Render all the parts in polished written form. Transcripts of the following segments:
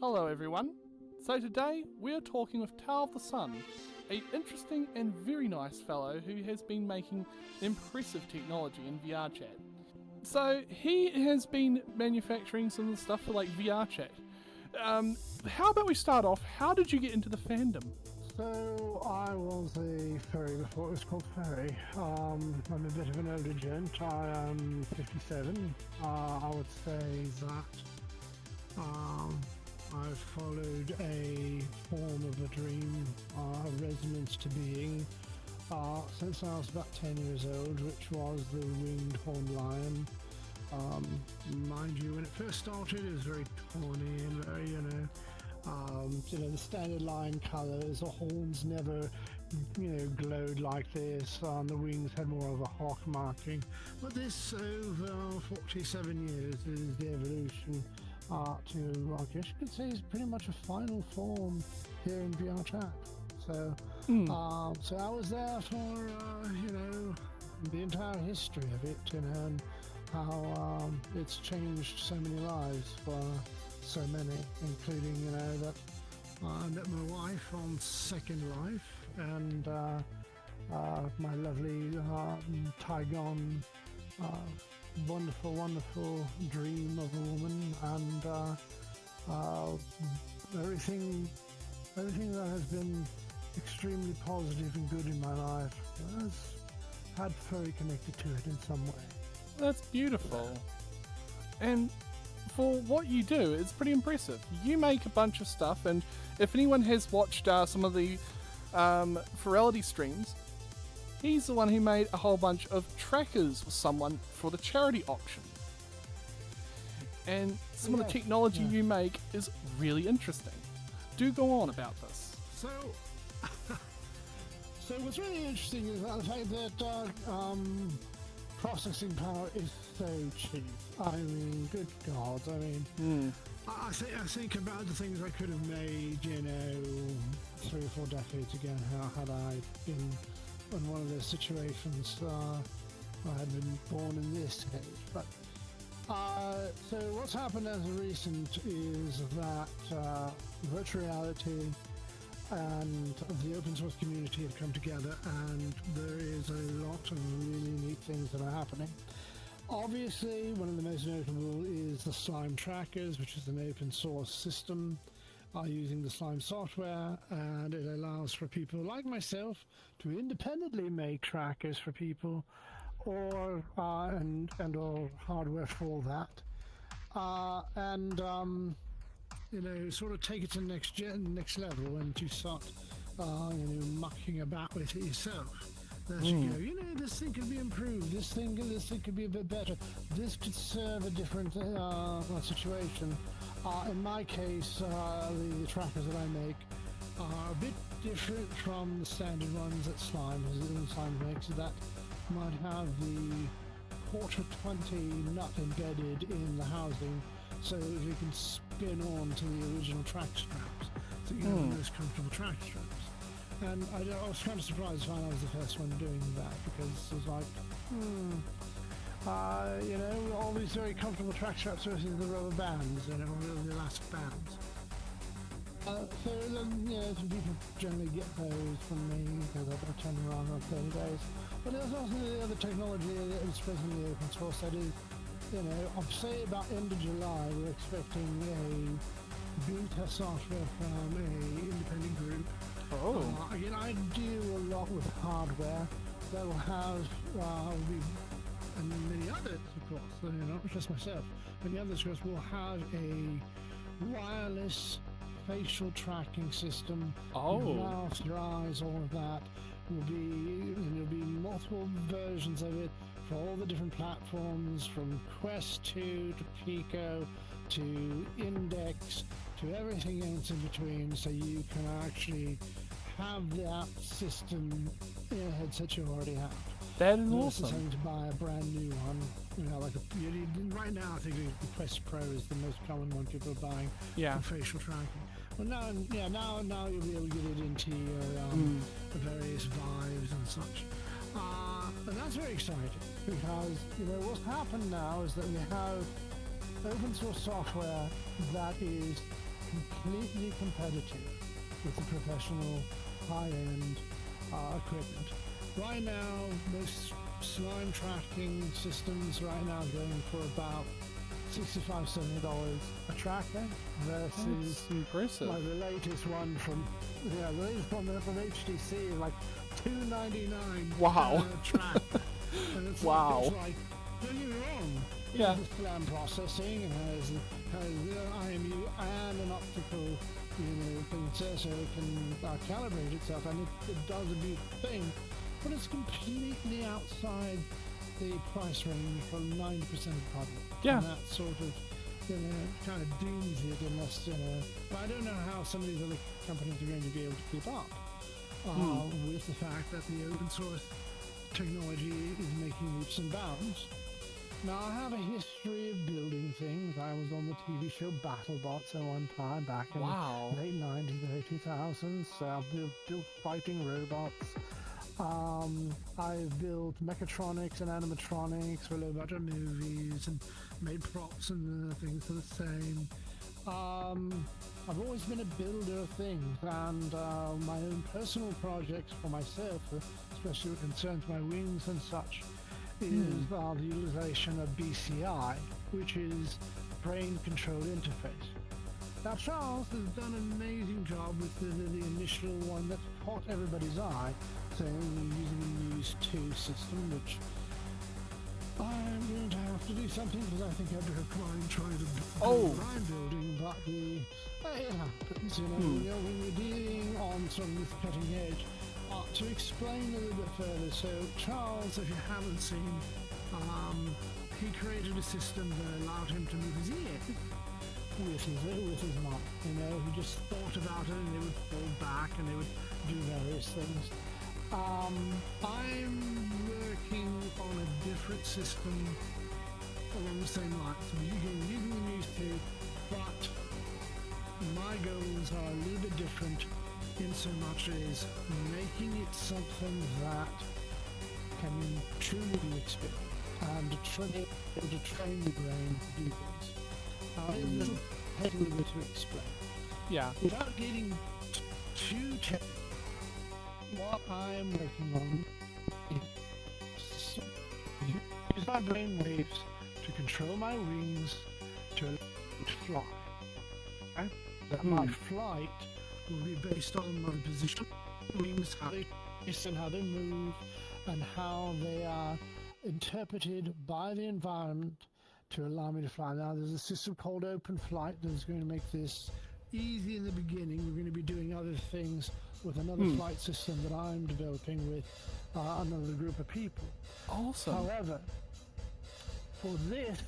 Hello everyone. So today we are talking with Tao of the Sun, a interesting and very nice fellow who has been making impressive technology in VR chat. So he has been manufacturing some of the stuff for like VR chat. How about we start off, how did you get into the fandom? So I was a furry before it was called furry. I'm a bit of an older gent. I am 57. I would say that I've followed a form of a dream, a resonance to being, since I was about 10 years old, which was the winged horned lion. Mind you, when it first started, it was very tawny and very, the standard lion colours. The horns never, glowed like this. The wings had more of a hawk marking. But this, over 47 years, is the evolution to, I guess you could say, is pretty much a final form here in VR chat. So, so I was there for, the entire history of it, and how it's changed so many lives for so many, including, that I met my wife on Second Life, and my lovely Tygon, wonderful dream of a woman, and everything that has been extremely positive and good in my life has had furry connected to it in some way. That's beautiful. And for what you do, it's pretty impressive. You make a bunch of stuff, and if anyone has watched some of the Ferality streams, he's the one who made a whole bunch of trackers for someone for the charity auction. And some of the technology you make is really interesting. Do go on about this. So what's really interesting is the fact that processing power is so cheap. I mean, good God. I mean, I think about the things I could have made, 3 or 4 decades ago, had I been in one of those situations. I had been born in this age. But so what's happened as of recent is that virtual reality and the open source community have come together, and there is a lot of really neat things that are happening. Obviously, one of the most notable is the Slime Trackers, which is an open source system using the Slime software, and it allows for people like myself to independently make trackers for people, or or hardware for that, sort of take it to next level, and to start, mucking about with it yourself. There you go. This thing could be improved. This thing could be a bit better. This could serve a different situation. In my case, the trackers that I make are a bit different from the standard ones that Slime makes. That might have the quarter 20 nut embedded in the housing, so that we can spin on to the original track straps, so you get the most comfortable track straps. And I was kind of surprised when I was the first one doing that, because it was like, all these very comfortable track straps versus the rubber bands, the elastic bands. Some people generally get those from me because I turn them around on 30 days. But there's also the other technology that is presently open source. That is, I'll say about end of July, we're expecting a beta software from a independent group. Again, I deal a lot with hardware that will have, and many others, of course, not just myself, many others, of course, will have a wireless facial tracking system. Your mouth, your eyes, all of that will be, and there'll be multiple versions of it for all the different platforms, from Quest 2 to Pico to Index to everything else in between, so you can actually have that system in a headset you already have. That is awesome. Having to buy a brand new one, right now I think the Quest Pro is the most common one people are buying for facial tracking. Well, now you'll be able to get it into your various Vives and such. And that's very exciting, because what's happened now is that we have open source software that is fiercely competitive with the professional high-end equipment. Right now, most slime tracking systems right now are going for about $65-70 a tracker versus That's impressive. like the latest one from HTC is like $299 Wow. per track. And it's Wow. It's like, don't get me wrong. Yeah. It's plan processing and has IMU and an optical, thing so it can calibrate itself, and it does a beautiful thing, but it's completely outside the price range for 90% of the public. Yeah. And that sort of, kind of dooms it unless, I don't know how some of these other companies are going to be able to keep up with the fact that the open source technology is making leaps and bounds. Now, I have a history of building things. I was on the TV show BattleBots at one time back in Wow. the late 90s, early 2000s. I've built fighting robots. I've built mechatronics and animatronics for a bunch of movies and made props and things for the same. I've always been a builder of things, and my own personal projects for myself, especially what concerns my wings and such, is the utilization of BCI, which is Brain Control Interface. Now, Charles has done an amazing job with the initial one that caught everybody's eye, saying using the Muse 2 system, which I'm going to have to do something because I think I'd be trying to do line building, but it happens, when you're dealing on sort of this cutting edge. To explain a little bit further, so Charles, if you haven't seen, he created a system that allowed him to move his ear with his mouth. He just thought about it and they would fall back and they would do various things. I'm working on a different system along the same lines. I'm using the Muse 2, but my goals are a little bit different in so much as making it something that can truly be experienced and to train the brain to do things. It's a little bit to explain. Yeah. Without getting too technical, what I'm working on is use my brain waves to control my wings to allow me to fly. Okay? That my flight will be based on my position, wings, how they twist and how they move, and how they are interpreted by the environment to allow me to fly. Now, there's a system called Open Flight that is going to make this easy in the beginning. We're going to be doing other things with another flight system that I'm developing with another group of people. Awesome. However, for this,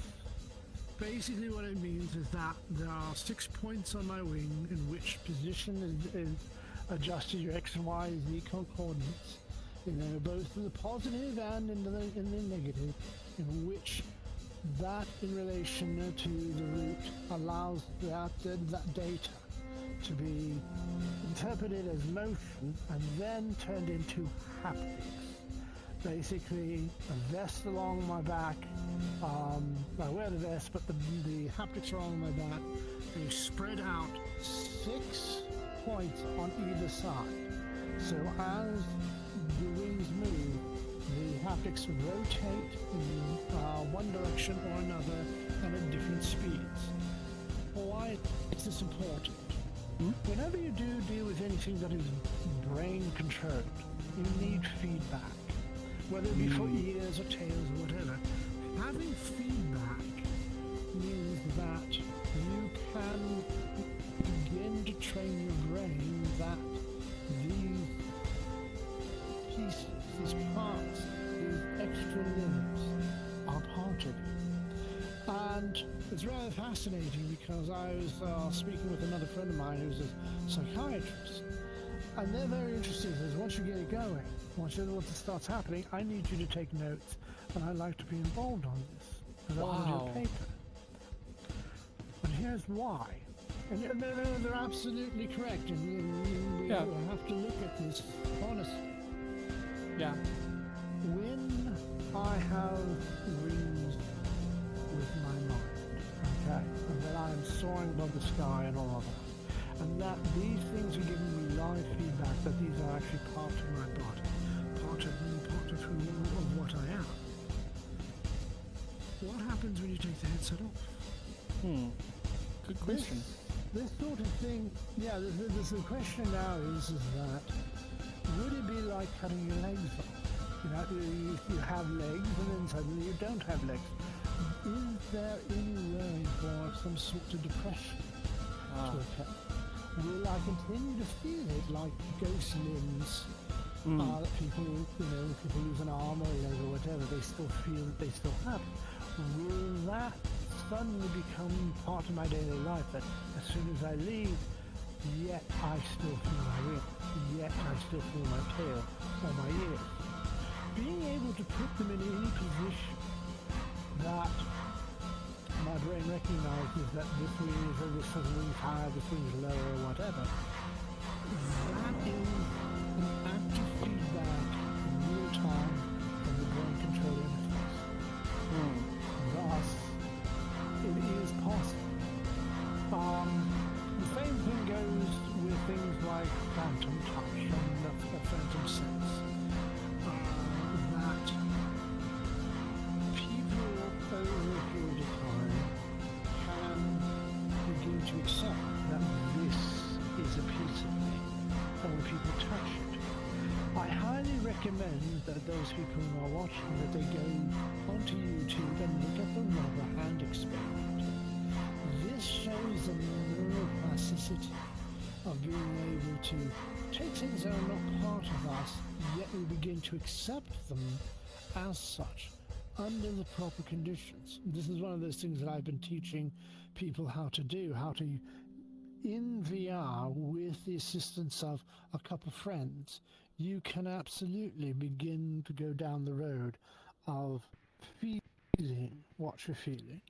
basically what it means is that there are 6 points on my wing in which position is adjusted your X and Y Z coordinates, both in the positive and in the negative, in which that in relation to the route allows that data to be interpreted as motion and then turned into haptics. Basically, a vest along my back. I wear the vest, but the haptics are on my back. They spread out 6 points on either side. So as the wings move, the haptics rotate in one direction or another and at different speeds. Why is this important? Whenever you do deal with anything that is brain controlled, you need feedback. Whether it be for ears or tails or whatever, having feedback means that you can begin to train your brain that these pieces, these parts, these extra limbs are part of you. And it's rather fascinating because I was speaking with another friend of mine who's a psychiatrist, and they're very interested in this. Once you get it going, once it starts happening, I need you to take notes, and I'd like to be involved on this, because I want to do a paper. And here's why. And they're absolutely correct, and we have to look at this honestly. Yeah. When I have wings with my mind, okay, and that I am soaring above the sky and all of that, and my feedback that these are actually part of my body, part of me, part of who, of what I am. What happens when you take the headset off? Good question. This sort of thing, yeah, the question now is that, would it be like cutting your legs off? You have legs and then suddenly you don't have legs. Is there any way for some sort of depression to occur? Will I continue to feel it like ghost limbs that people lose an arm or a leg or whatever, they still feel that they still have? Will that suddenly become part of my daily life, that as soon as I leave, yet I still feel my rib, yet I still feel my tail or my ears? Being able to put them in any position that my brain recognizes that this wing is higher, this wing is lower, or whatever, that is an active feedback in real time from the brain control interface. Thus, it is possible. The same thing goes with things like phantom touch and phantom sense. That people over a period of time can begin to accept that this is a piece of me, and when people touch it. I highly recommend that those people who are watching, that they go onto YouTube and look at the rubber hand experiment. This shows the neuroplasticity of being able to take things that are not part of us, yet we begin to accept them as such under the proper conditions. This is one of those things that I've been teaching people how to do, in VR, with the assistance of a couple of friends, you can absolutely begin to go down the road of feeling what you're feeling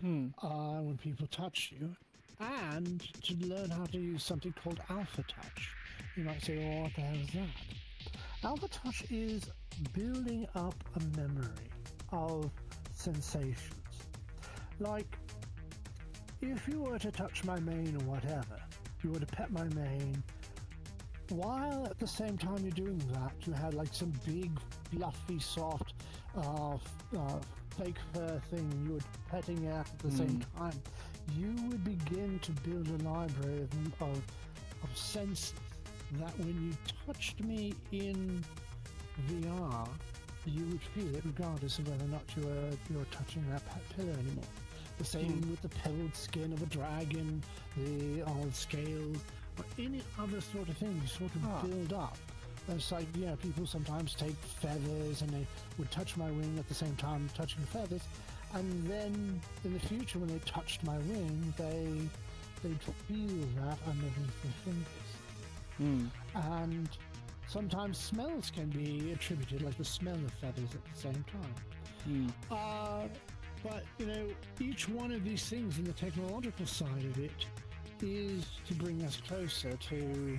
when people touch you, and to learn how to use something called alpha touch. You might say, well, what the hell is that? Alpha touch is building up a memory of sensations. Like, if you were to touch my mane or whatever, you were to pet my mane, while at the same time you're doing that, you had like some big, fluffy, soft, fake fur thing you were petting at the same time, you would begin to build a library of senses that when you touched me in VR, you would feel it regardless of whether or not you're touching that pet pillow anymore. The same with the pebbled skin of a dragon, the old scale, or any other sort of thing you sort of build up. It's like, people sometimes take feathers and they would touch my wing at the same time touching the feathers, and then in the future when they touched my wing, they'd feel that underneath their fingers. And sometimes smells can be attributed, like the smell of feathers at the same time. But, each one of these things in the technological side of it is to bring us closer to,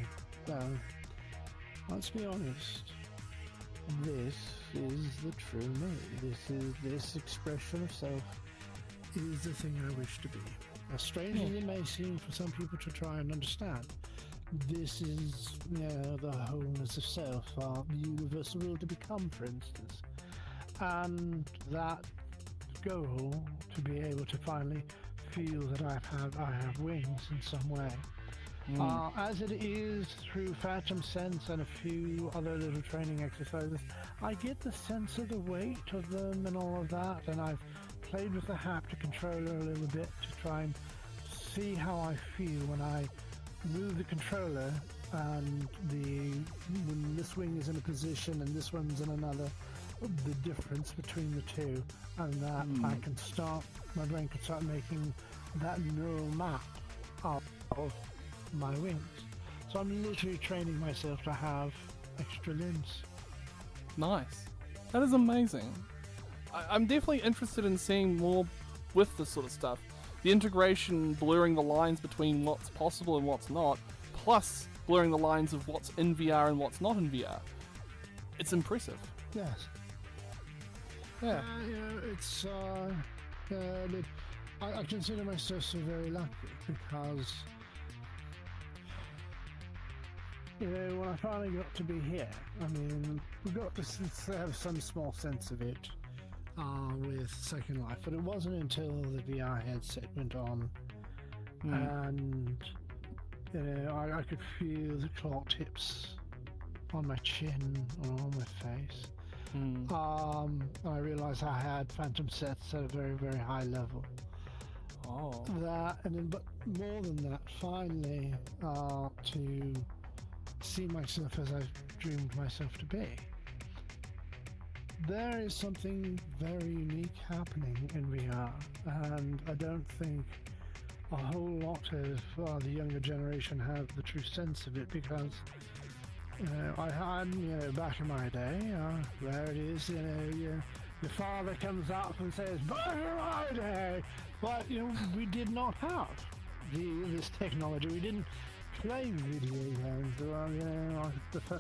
let's be honest, this is the true me. This expression of self is the thing I wish to be. As strange as it may seem for some people to try and understand, this is, the wholeness of self, the universal will to become, for instance. And that goal to be able to finally feel that I have wings in some way. As it is through Phantom Sense and a few other little training exercises, I get the sense of the weight of them and all of that, and I've played with the haptic controller a little bit to try and see how I feel when I move the controller and when this wing is in a position and this one's in another, the difference between the two, and that my brain can start making that neural map of my wings. So I'm literally training myself to have extra limbs. Nice. That is amazing. I'm definitely interested in seeing more with this sort of stuff. The integration, blurring the lines between what's possible and what's not, plus blurring the lines of what's in VR and what's not in VR. It's impressive. Yes. Yeah. It's I consider myself so very lucky because when I finally got to be here, I mean, we got to have some small sense of it with Second Life, but it wasn't until the VR headset went on and, I could feel the claw tips on my chin or on my face. I realized I had phantom sets at a very, very high level. Oh. But more than that, finally, to see myself as I dreamed myself to be. There is something very unique happening in VR, and I don't think a whole lot of the younger generation have the true sense of it, because I had, back in my day, there it is, your father comes up and says, back in my day, but, we did not have this technology. We didn't play video games.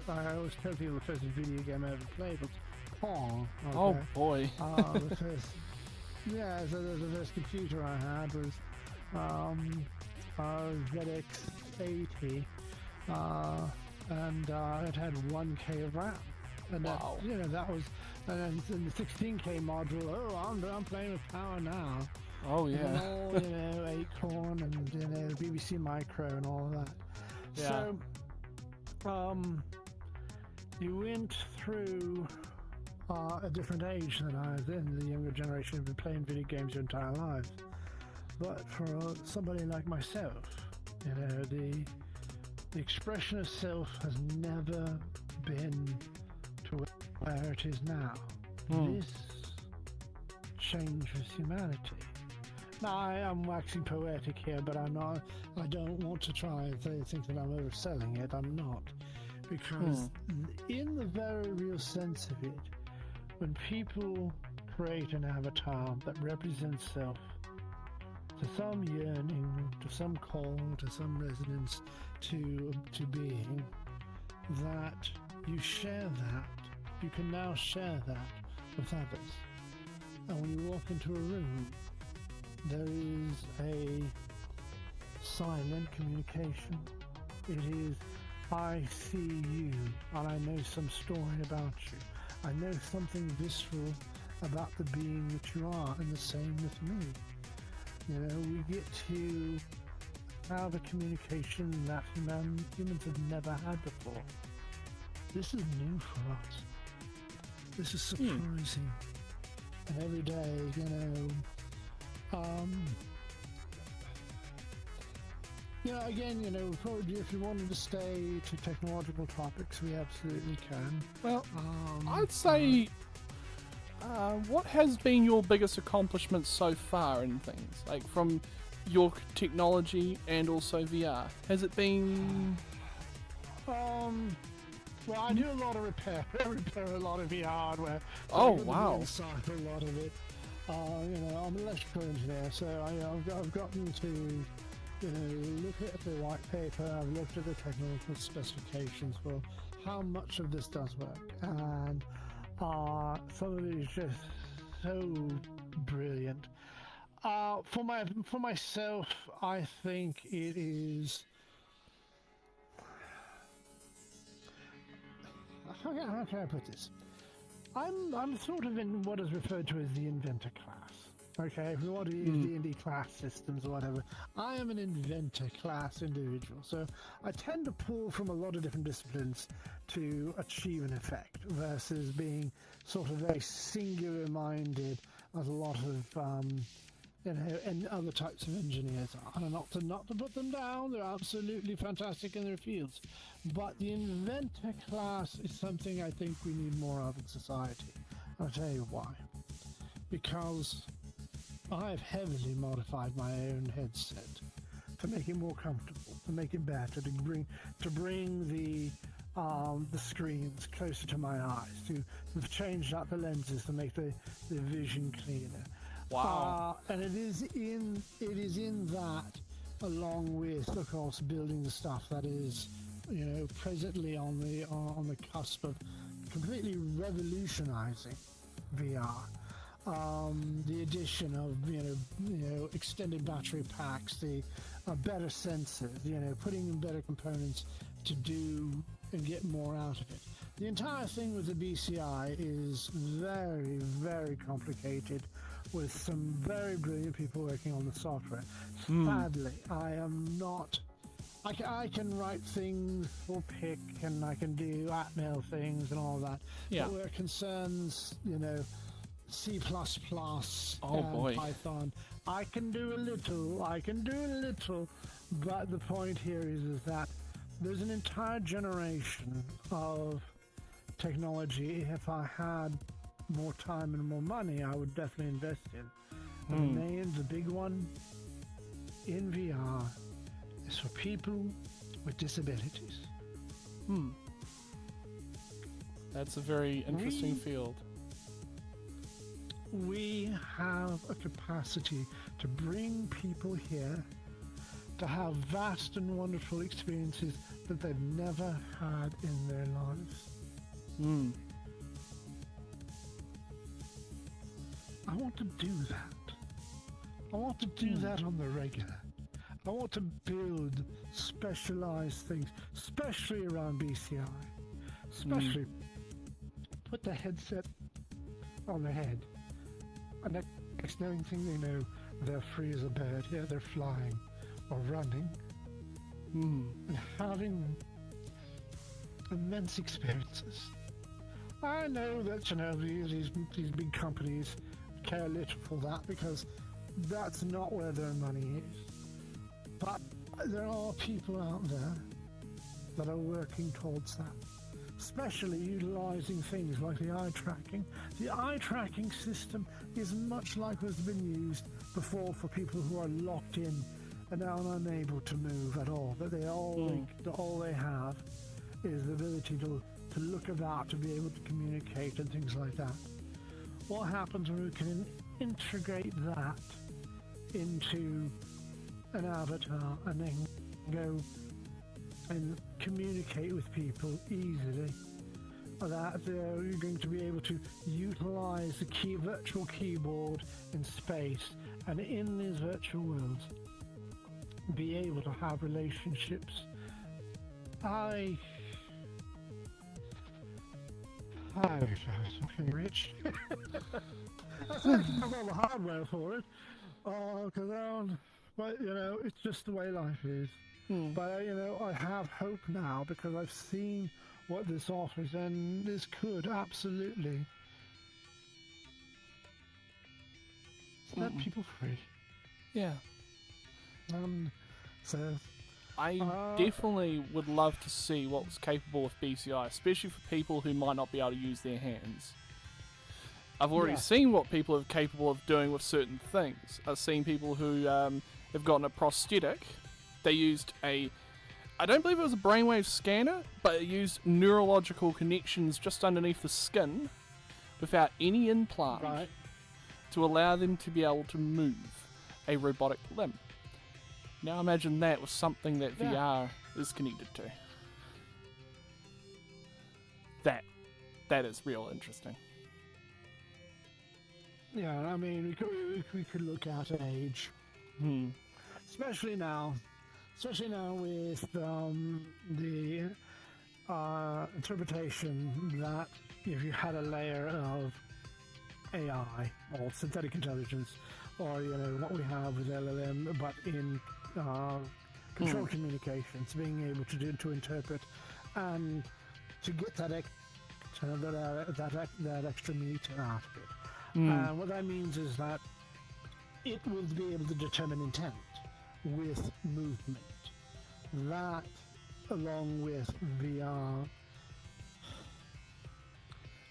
I always tell people the first video game I ever played was Pong. Okay? Oh boy. The first computer I had was ZX80, and it had 1K of RAM. And wow. That was, and then the 16K module. Oh, I'm playing with power now. Oh yeah. And all, Acorn and BBC Micro and all of that. Yeah. So, you went through a different age than I was in. The younger generation have been playing video games their entire lives. But for somebody like myself, the expression of self has never been to where it is now. This changes humanity. Now, I am waxing poetic here, but I'm not. I don't want to try and think that I'm overselling it. I'm not. Because in the very real sense of it, when people create an avatar that represents self to some yearning, to some call, to some resonance, to being, that you share that, you can now share that with others. And when you walk into a room, there is a silent communication. It is, I see you, and I know some story about you. I know something visceral about the being that you are, and the same with me. We get to have a communication that humans have never had before. This is new for us. This is surprising. And every day, again, probably if you wanted to stay to technological topics, we absolutely can. Well, I'd say, what has been your biggest accomplishment so far in things? Like, from your technology and also VR? Has it been... Well, I do a lot of repair. I repair a lot of VR hardware. Oh, wow. Inside a lot of it. I'm an electrical engineer, so I've gotten to look at the white paper. I've looked at the technical specifications for how much of this does work, and some of it is just so brilliant. For myself, I think it is. How can I put this? I'm sort of in what is referred to as the inventor class. Okay, if we want to use D&D class systems or whatever, I am an inventor class individual. So I tend to pull from a lot of different disciplines to achieve an effect, versus being sort of very singular-minded, as a lot of and other types of engineers are. And not to put them down, they're absolutely fantastic in their fields. But the inventor class is something I think we need more of in society. I'll tell you why. Because I've heavily modified my own headset to make it more comfortable, to make it better, to bring the screens closer to my eyes, to change out the lenses to make the vision cleaner. Wow. And it is in that, along with, of course, building the stuff that is, presently on the cusp of completely revolutionizing VR. The addition of extended battery packs, the better sensors, putting in better components to do and get more out of it. The entire thing with the BCI is very, very complicated with some very brilliant people working on the software. Sadly, I am not... I can write things for PIC and I can do atmail things and all that. Yeah. But where it concerns, C++ and boy. Python, I can do a little, but the point here is that there's an entire generation of technology. If I had more time and more money, I would definitely invest in. The big one in VR is for people with disabilities. That's a very interesting field. We have a capacity to bring people here to have vast and wonderful experiences that they've never had in their lives. I want to do that. I want to do that on the regular. I want to build specialized things, especially around BCI. Especially put the headset on their head. And next knowing thing they know, they're free as a bird. Yeah, they're flying or running. And having immense experiences. I know that, these big companies care little for that because that's not where their money is. But there are people out there that are working towards that, especially utilizing things like the eye tracking. The eye tracking system is much like what's been used before for people who are locked in and are unable to move at all. That all they have is the ability to look about, to be able to communicate and things like that. What happens when we can integrate that into an avatar and then go and communicate with people easily? That you're going to be able to utilize the virtual keyboard in space and in these virtual worlds be able to have relationships. I'm fucking rich. I've got the hardware for it, but it's just the way life is. But I have hope now because I've seen what this offers, and this could absolutely set people free. Yeah. So I definitely would love to see what's capable of BCI, especially for people who might not be able to use their hands. I've already seen what people are capable of doing with certain things. I've seen people who have gotten a prosthetic. They used I don't believe it was a brainwave scanner, but it used neurological connections just underneath the skin without any implant to allow them to be able to move a robotic limb. Now imagine that with something that VR is connected to. That is real interesting. Yeah, I mean, we could look at age. Especially now with the interpretation that if you had a layer of AI or synthetic intelligence, or what we have with LLM, but in control communications, being able to interpret and to get that extra meter out of it. And what that means is that it will be able to determine intent with movement. That, along with VR,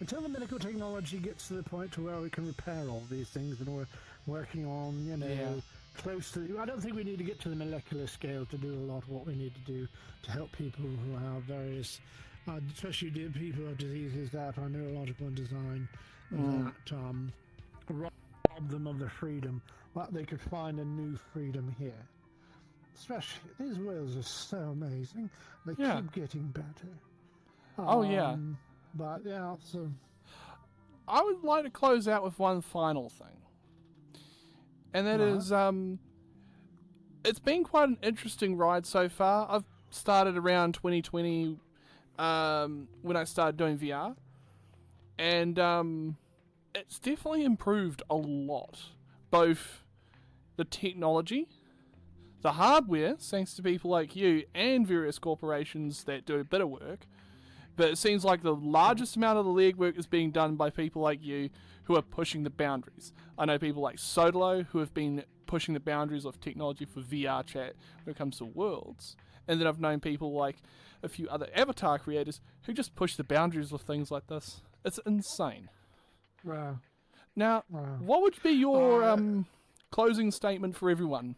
until the medical technology gets to the point to where we can repair all these things, and we're working on, close to... I don't think we need to get to the molecular scale to do a lot of what we need to do to help people who have various, especially people with diseases that are neurological in design, that rob them of their freedom, but they could find a new freedom here. Especially, these worlds are so amazing. They keep getting better. But so... I would like to close out with one final thing. And that is, it's been quite an interesting ride so far. I've started around 2020 when I started doing VR, and it's definitely improved a lot. Both the technology, the hardware, thanks to people like you and various corporations that do a bit of work, but it seems like the largest amount of the legwork is being done by people like you who are pushing the boundaries. I know people like Sodalo who have been pushing the boundaries of technology for VR chat when it comes to worlds. And then I've known people like a few other avatar creators who just push the boundaries of things like this. It's insane. Wow. Now, what would be your closing statement for everyone?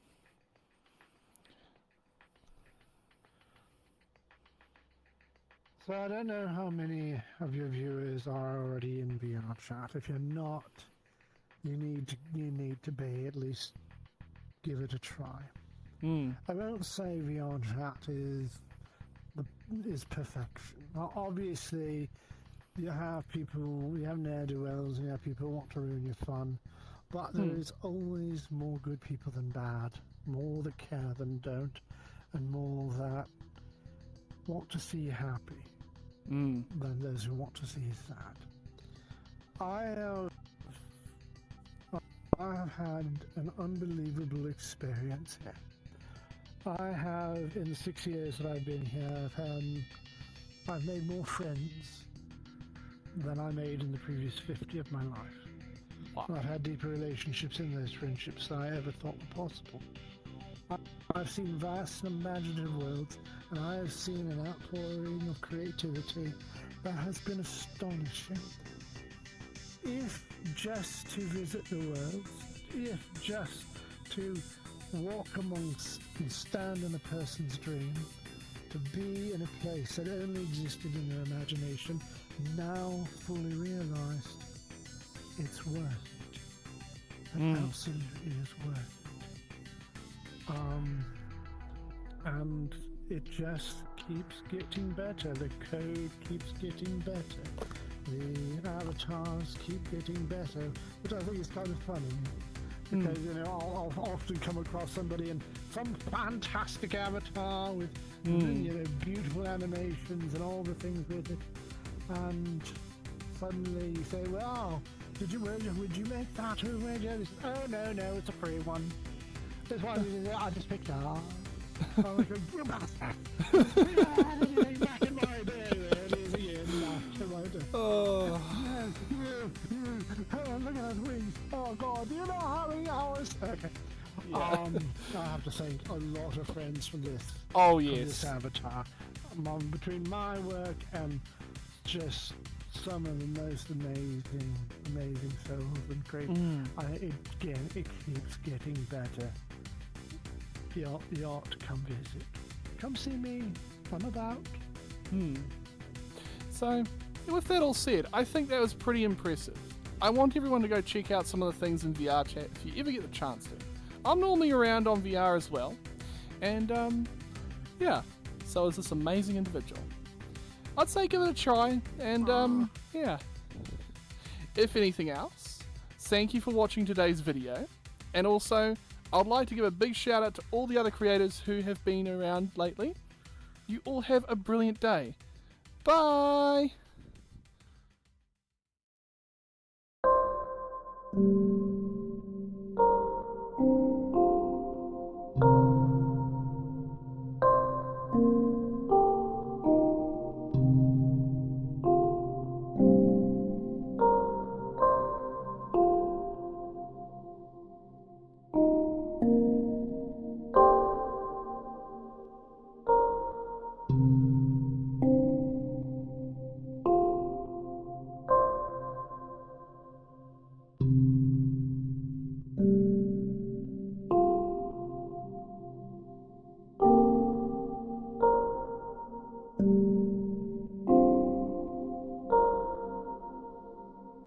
So I don't know how many of your viewers are already in VR chat. If you're not, you need to be, at least give it a try. I won't say VR chat is perfection. Obviously, you have ne'er-do-wells, and you have people who want to ruin your fun, but there is always more good people than bad, more that care than don't, and more that want to see you happy than those who want to see you sad. I have had an unbelievable experience here. I have, in the 6 years that I've been here, I've made more friends than I made in the previous 50 of my life. Wow. I've had deeper relationships in those friendships than I ever thought were possible. I've seen vast and imaginative worlds, and I have seen an outpouring of creativity that has been astonishing. If just to visit the worlds, if just to walk amongst and stand in a person's dream, to be in a place that only existed in their imagination, now fully realized, it's worth it. It absolutely is worth it. And it just keeps getting better. The code keeps getting better. The avatars keep getting better, which I think is kind of funny. Because, I'll often come across somebody in some fantastic avatar with, beautiful animations and all the things with it. And suddenly you say, well, would you make that? Or would you? Oh, no, it's a free one. This one, I just picked up. I'm like, you bastard. Back in my day, there it is again. Back in my day. Oh. Look at those wings. Oh, God, do you know how many hours? Okay. Yeah. I have to thank a lot of friends from this. Oh, From yes. this avatar. Between my work and just some of the most amazing souls and great. It keeps getting better. You ought to come visit. Come see me. I'm about. So, with that all said, I think that was pretty impressive. I want everyone to go check out some of the things in VR chat if you ever get the chance to. I'm normally around on VR as well. And, so is this amazing individual. I'd say give it a try, and, If anything else, thank you for watching today's video, and also, I'd like to give a big shout out to all the other creators who have been around lately. You all have a brilliant day. Bye!